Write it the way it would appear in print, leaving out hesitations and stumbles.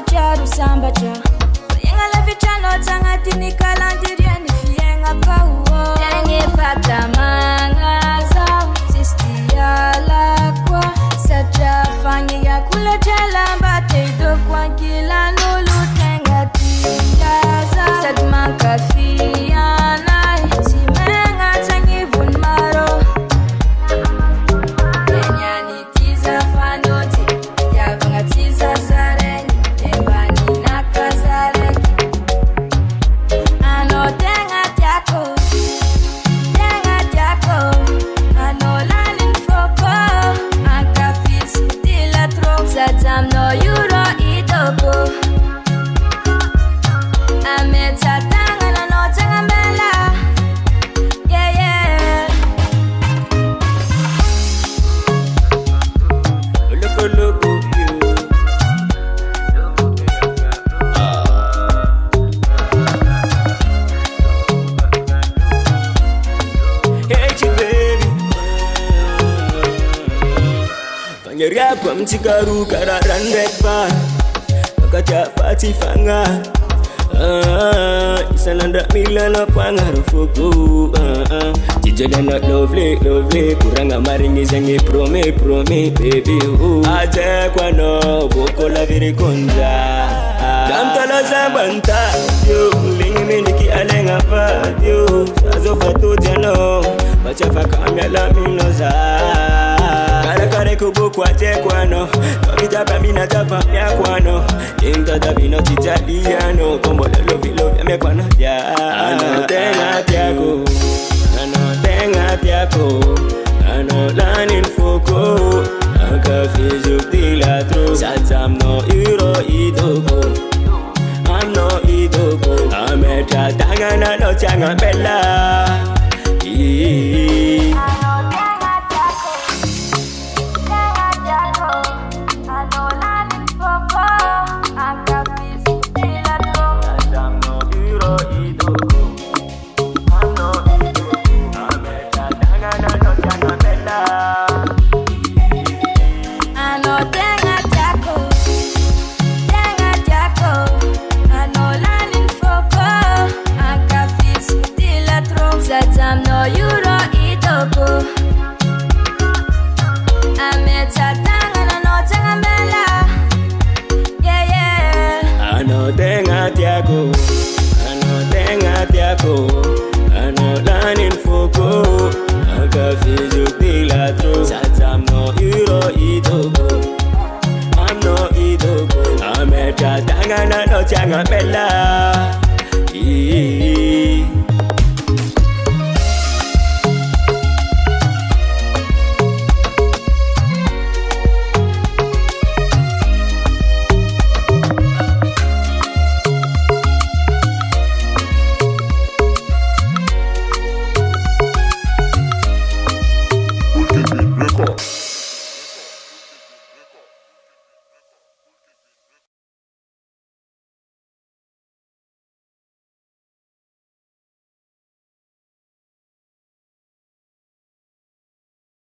charu sambacha yenga la vichano tangati ni kalandiria ni fienga pauo yenye fata mangaza sistia la kwa sacha fanyi ya kula jala mbate ido kwa kila nulu tengati yaza sadma kafiana timenga tangivun maro yenyani tiza fanoti yavanga tiza zareni embani nakazareki ano tenga tiako ano lanin foko akafis tila tro satam no euro idoko ameta tanga no tanga mela yeah Look you. Hey baby, fanyaria kwa mtikaru kararan rekba Kakacha fati fanga Isananda milana pangarufuku Jijada not lovely Kuranga maringi zengi prome baby Aje kwa no Boko la viri konja Kamtala zambanta Yo lingi mindiki alenga pa Yo Sazo fatu jano Pachafa kamya la minoza Kare kubu kwa te kwano Tokitapa mina tapa mya kwano Inta tabino titaliano Kombo lelo ya me kwano ya Ano tenga tiako Ano lanin foko Anka fizuk dilatro Satam no euro idoko I'm no idoko Ametra tangana no changa bella Satam no euro idoko ameta tanga no tanga mela yeah Ano tenga tiako Ano lanin foko Anka fizuk dilatro Satam no euro idoko I'm no idoko Ametra tanga no changa bella